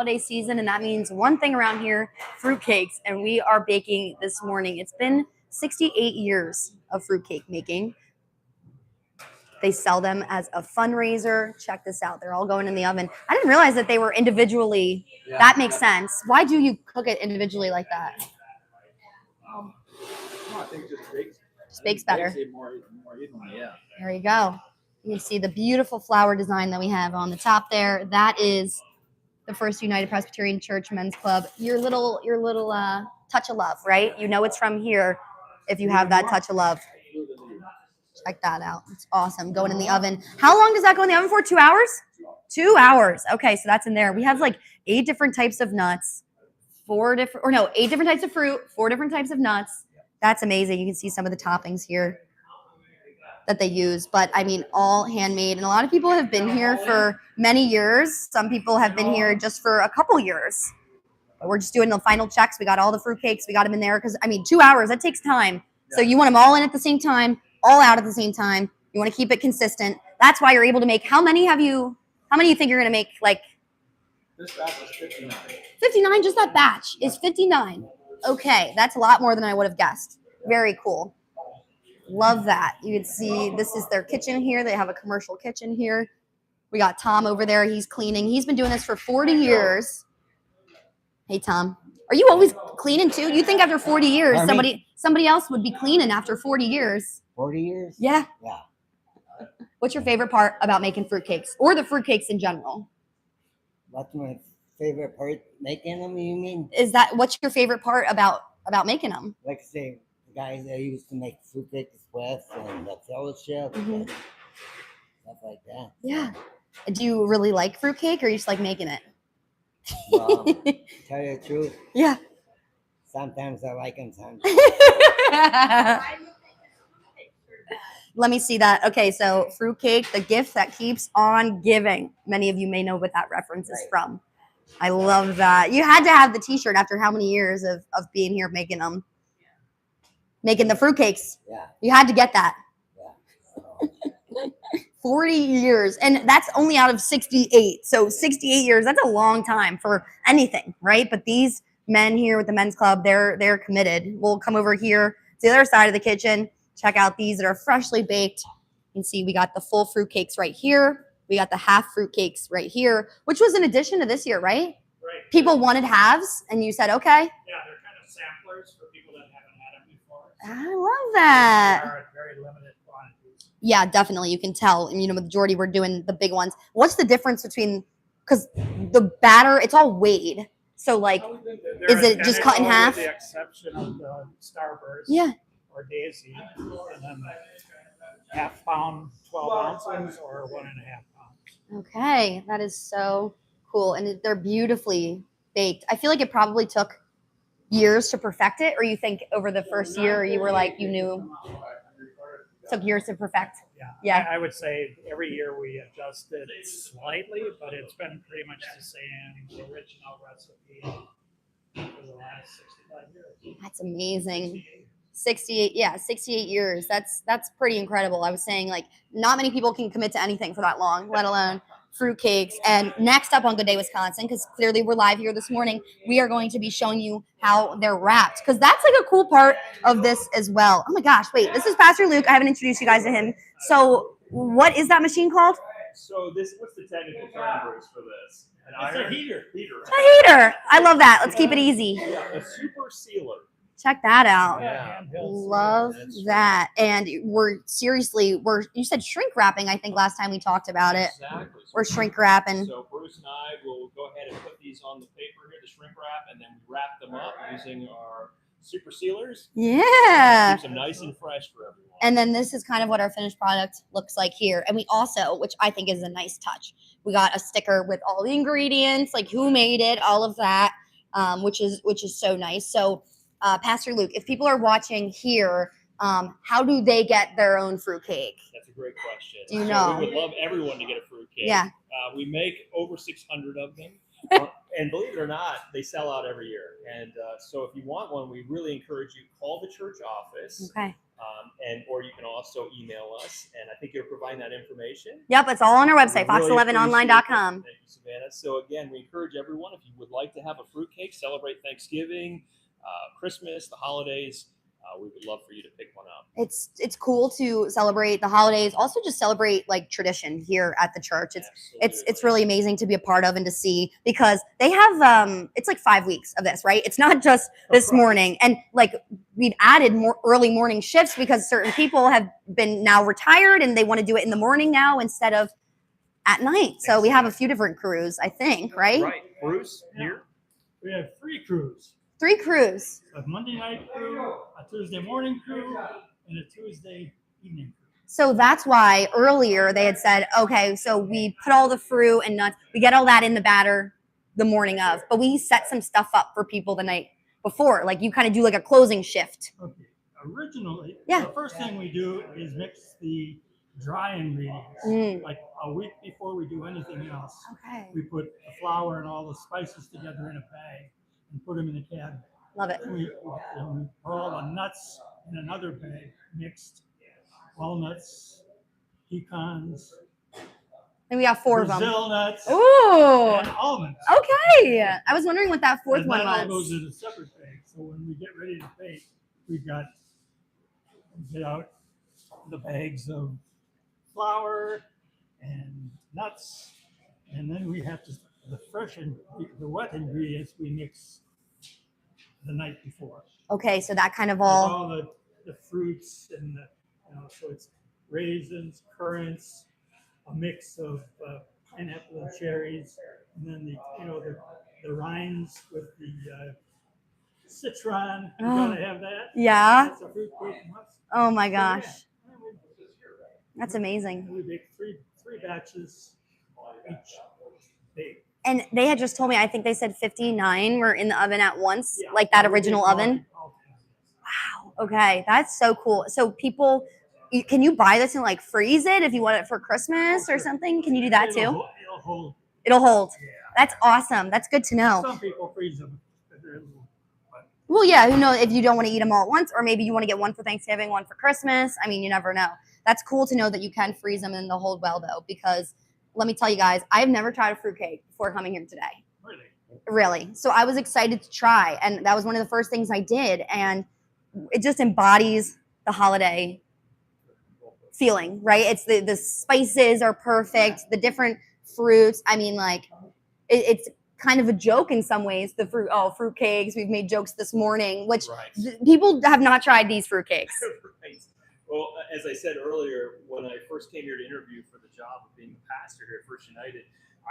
holiday season, and that means one thing around here, fruitcakes, and we are baking this morning. It's been 68 years of fruitcake making. They sell them as a fundraiser. Check this out. They're all going in the oven. I didn't realize that they were individually. Yeah. That makes sense. Why do you cook it individually like that? I think just bakes better. More evenly, yeah. There you go. You can see the beautiful flower design that we have on the top there. That is the First United Presbyterian Church Men's Club. Your little touch of love, right? You know it's from here if you have that touch of love. Check that out. It's awesome. Going in the oven. How long does that go in the oven for? 2 hours? 2 hours. Okay, so that's in there. We have like 8 different types of nuts, 8 different types of fruit, 4 different types of nuts. That's amazing. You can see some of the toppings here that they use, but I mean, all handmade. And a lot of people have been here for many years. Some people have been here just for a couple years. But we're just doing the final checks. We got all the fruitcakes. We got them in there because, I mean, 2 hours, that takes time. So you want them all in at the same time, all out at the same time. You want to keep it consistent. That's why you're able to make, how many do you think you're going to make? Like, this batch is 59. 59, just that batch is 59. Okay, that's a lot more than I would have guessed. Very cool. Love that. You can see this is their kitchen here. They have a commercial kitchen here. We got Tom over there. He's cleaning. He's been doing this for 40 years. Hey, Tom. Are you always cleaning too? You think after 40 years, somebody else would be cleaning after 40 years? 40 years? Yeah. Yeah. What's your favorite part about making fruitcakes or the fruitcakes in general? What's my favorite part making them, you mean? What's your favorite part about making them? Like I say, the guys I used to make fruitcakes with and the fellowship and stuff like that. Yeah. Do you really like fruitcake or you just like making it? Well, tell you the truth. Yeah. Sometimes I like them, sometimes. Let me see that. Okay, so fruitcake, the gift that keeps on giving. Many of you may know what that reference is from. I love that. You had to have the t-shirt after how many years of being here making them? Making the fruitcakes. Yeah. You had to get that. Yeah. 40 years. And that's only out of 68. So 68 years, that's a long time for anything, right? But these men here with the men's club, they're committed. We'll come over here to the other side of the kitchen. Check out these that are freshly baked. You can see we got the full fruitcakes right here. We got the half fruitcakes right here, which was an addition to this year, right? Right. People wanted halves, and you said, okay. Yeah, they're kind of samplers for people that haven't had them before. So I love that. they are at very limited quantities. Yeah, definitely. You can tell. You know, majority we're doing the big ones. What's the difference between, because the batter, it's all weighed. So, like, is it just cut in half? With the exception of the Starburst. Yeah. Or Daisy, and then half pound, 12 ounces, or 1.5 pounds. Okay, that is so cool, and they're beautifully baked. I feel like it probably took years to perfect it, or you think over the first year you were like, you knew it took years to perfect? Yeah. I would say every year we adjusted slightly, but it's been pretty much the same, the original recipe for the last 65 years. That's amazing. 68 years. That's pretty incredible. I was saying, like, not many people can commit to anything for that long, let alone fruitcakes. And next up on Good Day Wisconsin, because clearly we're live here this morning, we are going to be showing you how they're wrapped, because that's like a cool part of this as well. Oh my gosh, wait, this is Pastor Luke. I haven't introduced you guys to him. So what is that machine called? So what's the technical term, Bruce, for this? It's a heater. A heater. I love that. Let's keep it easy. Yeah, a super sealer. Check that out. Yeah. Love that. And you said shrink wrapping, I think last time we talked about it. Exactly. We're shrink wrapping. So Bruce and I will go ahead and put these on the paper here, the shrink wrap, and then we wrap them up using our super sealers. Yeah. Keeps them nice and fresh for everyone. And then this is kind of what our finished product looks like here. And we also, which I think is a nice touch, we got a sticker with all the ingredients, like who made it, all of that, which is so nice. So Pastor Luke, if people are watching here, how do they get their own fruitcake? That's a great question. Do you know? We would love everyone to get a fruitcake. Yeah. We make over 600 of them. And believe it or not, they sell out every year. And so if you want one, we really encourage you, call the church office. Okay. Or you can also email us, and I think you're providing that information. Yep, it's all on our website, We really fox11online.com. appreciate it. Thank you, Savannah. So again, we encourage everyone, if you would like to have a fruitcake, celebrate Thanksgiving, Christmas, the holidays, we would love for you to pick one up. It's cool to celebrate the holidays, also just celebrate like tradition here at the church. It's really amazing to be a part of and to see, because they have it's like 5 weeks of this, right? It's not just this morning, and like we've added more early morning shifts because certain people have been now retired and they want to do it in the morning now instead of at night. So we have a few different crews, I think, right? Right. Bruce, here? We have 3 crews. 3 crews. A Monday night crew, a Tuesday morning crew, and a Tuesday evening crew. So that's why earlier they had said, okay, so we put all the fruit and nuts, we get all that in the batter the morning of, but we set some stuff up for people the night before. Like you kind of do like a closing shift. Okay. Originally, Yeah. the first thing we do is mix the dry ingredients. Like a week before we do anything else. Okay. We put the flour and all the spices together in a bag and put them in a cabinet. Love it. And we put all the nuts in another bag, mixed walnuts, pecans, And we got 4 of them. Brazil nuts, Ooh. and almonds. Okay. I was wondering what that 4th And one that all goes was. in a separate bag. So when we get ready to bake, we get out the bags of flour and nuts, and then we have the wet ingredients we mix the night before. Okay, so that kind of Like all. all the fruits and so it's raisins, currants, a mix of pineapple and cherries, and then the rinds with the citron. You gotta have that. Yeah. That's a fruitcake must. Oh my So, gosh. yeah, That's amazing. we bake three batches each bake. And they had just told me, I think they said 59 were in the oven at once, Yeah, like that we original bake oven. all kinds. Wow. Okay, that's so cool. So people, can you buy this and like freeze it if you want it for Christmas or something? Can you do that too? It'll hold. It'll hold. Yeah. That's awesome. That's good to know. Some people freeze them. But they're little- but Well, yeah, who knows if you don't want to eat them all at once, or maybe you want to get one for Thanksgiving, one for Christmas. I mean, you never know. That's cool to know that you can freeze them and they'll hold well, though, because let me tell you guys, I've never tried a fruitcake before coming here today. Really? Really. So I was excited to try, and that was one of the first things I did, and it just embodies the holiday feeling, right? It's the spices are perfect, the different fruits. I mean, like it's kind of a joke in some ways. The fruitcakes. We've made jokes this morning, which Right. people have not tried these fruitcakes. Right. Well, as I said earlier, when I first came here to interview for the job of being the pastor here at First United,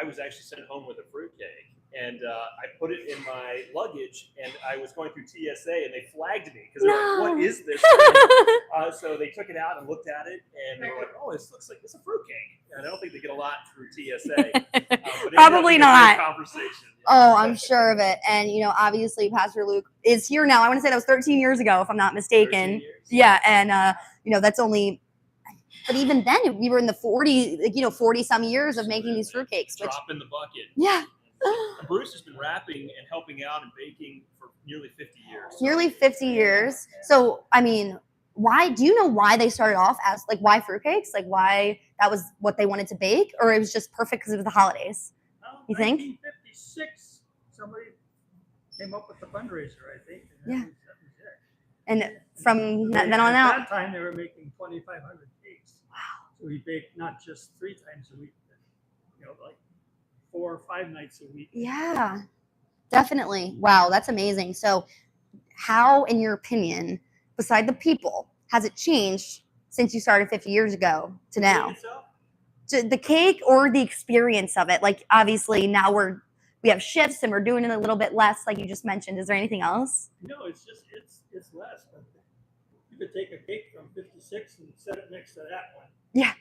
I was actually sent home with a fruitcake, and I put it in my luggage, and I was going through TSA, and they flagged me because they're like, "What is this thing?" So they took it out and looked at it, and they were like, "Oh, this looks like it's a fruitcake." And I don't think they get a lot through TSA. But it ended up Probably being a not. great conversation. Oh, I'm sure of it. And, obviously Pastor Luke is here now. I want to say that was 13 years ago, if I'm not 13 mistaken. years. Yeah. And, that's only, but even then we were in the 40 some years of making these fruitcakes, which, Drop in the bucket. yeah, And Bruce has been rapping and helping out and baking for nearly 50 years. nearly 50 years. So, I mean, do you know why they started off as like, why fruitcakes? Like why that was what they wanted to bake, or it was just perfect because it was the holidays? You think? 1956, somebody came up with the fundraiser, I think. Yeah. That was it. And from then on At out. that time, they were making 2,500 cakes. Wow. So we baked not just 3 times a week, but like 4 or 5 nights a week. Yeah, definitely. Wow, that's amazing. So how, in your opinion, beside the people, has it changed since you started 50 years ago to now? The cake or the experience of it? Like, obviously, now we have shifts and we're doing it a little bit less, like you just mentioned. Is there anything else? No, it's less. But you could take a cake from 56 and set it next to that one. Yeah.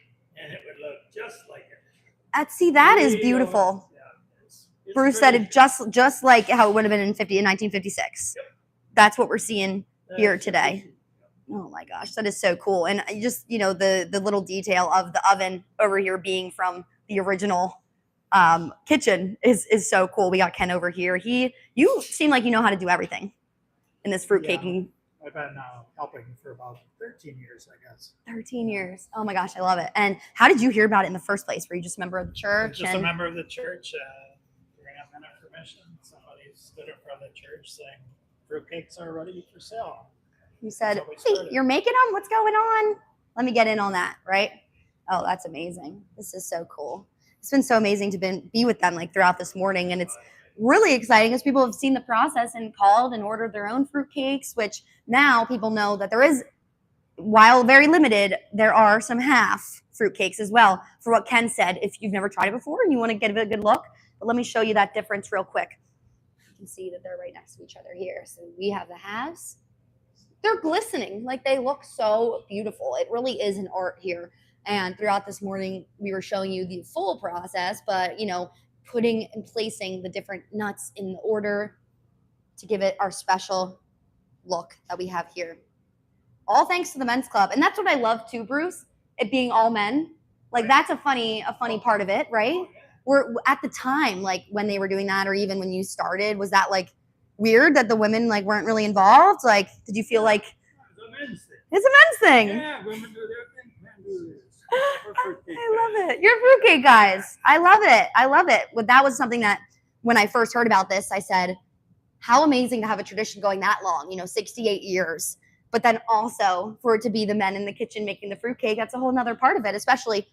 And it would look just like it. That is beautiful. Yeah, it's Bruce said it crazy. just like how it would have been in 1956. Yep. That's what we're seeing here That's today. amazing. Oh my gosh, that is so cool. And just, the little detail of the oven over here being from the original kitchen is so cool. We got Ken over here. You seem like you know how to do everything in this fruitcaking I've been helping for about 13 years, I guess. 13 years. Oh my gosh, I love it. And how did you hear about it in the first place? Were you just a member of the I church? was just a member of the church. During a minute permission, somebody stood in front of the church saying, "Fruitcakes are ready for sale." You said, That's how we "Hey, started. you're making them? What's going on? Let me get in on that," right? Oh, that's amazing. This is so cool. It's been so amazing to be with them like throughout this morning. And it's really exciting as people have seen the process and called and ordered their own fruitcakes, which now people know that there is, while very limited, there are some half fruitcakes as well. For what Ken said, if you've never tried it before and you want to get a good look, but let me show you that difference real quick. You can see that they're right next to each other here. So we have the halves. They're glistening, like they look so beautiful. It really is an art here. And throughout this morning, we were showing you the full process, but putting and placing the different nuts in the order to give it our special look that we have here. All thanks to the men's club. And that's what I love too, Bruce, it being all men. Like that's a funny part of it, right? We're at the time, like when they were doing that, or even when you started, was that like weird that the women like weren't really involved? Like, did you feel like It's a men's thing. it's a men's thing? Yeah, women do their thing, men do theirs. I love it. You're fruitcake guys. I love it. I love it. Well, that was something that when I first heard about this, I said, how amazing to have a tradition going that long, 68 years. But then also for it to be the men in the kitchen making the fruitcake, that's a whole nother part of it, especially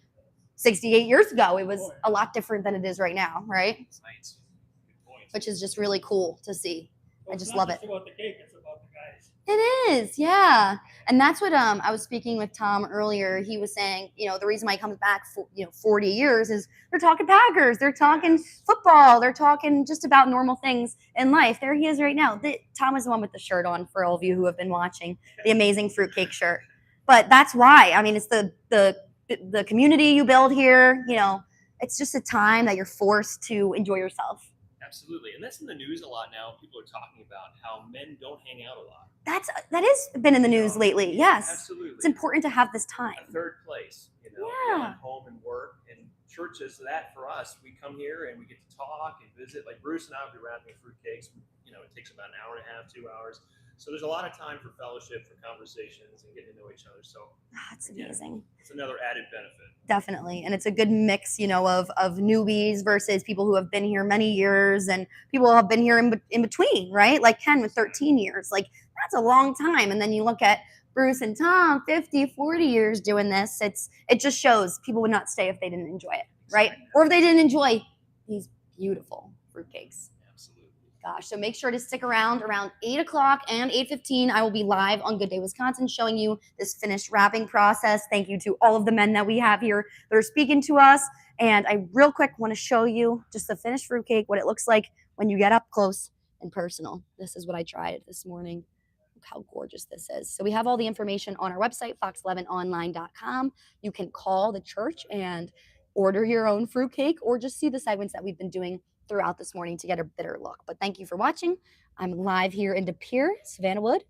68 years ago. It was a lot different than it is right now, right? Nice. Good point. Which is just really cool to see. I just love it. It's not just about the cake, it's about the guys. It is, yeah. And that's what I was speaking with Tom earlier. He was saying, the reason why he comes back for 40 years is they're talking Packers, they're talking football, they're talking just about normal things in life. There he is right now. Tom is the one with the shirt on for all of you who have been watching, the amazing fruitcake shirt. But that's why. I mean, it's the community you build here. It's just a time that you're forced to enjoy yourself. Absolutely. And that's in the news a lot now. People are talking about how men don't hang out a lot. That has been in the news lately. Yes. Absolutely. It's important to have this time. A third place, Yeah. beyond home and work. And church is that for us. We come here and we get to talk and visit. Like Bruce and I will be wrapping fruitcakes. It takes about an hour and a half, 2 hours. So there's a lot of time for fellowship, for conversations, and getting to know each other. So That's amazing. It's another added benefit. Definitely. And it's a good mix, of newbies versus people who have been here many years and people who have been here in between, right? Like Ken with 13 years. Like that's a long time. And then you look at Bruce and Tom, 50, 40 years doing this. It just shows people would not stay if they didn't enjoy it, right? Or if they didn't enjoy these beautiful fruitcakes. Absolutely. Gosh, so make sure to stick around 8 o'clock and 8:15. I will be live on Good Day Wisconsin showing you this finished wrapping process. Thank you to all of the men that we have here that are speaking to us. And I real quick want to show you just the finished fruitcake, what it looks like when you get up close and personal. This is what I tried this morning. Look how gorgeous this is. So we have all the information on our website, fox11online.com. You can call the church and order your own fruitcake or just see the segments that we've been doing throughout this morning to get a better look. But thank you for watching. I'm live here in Pere, Savannah Wood,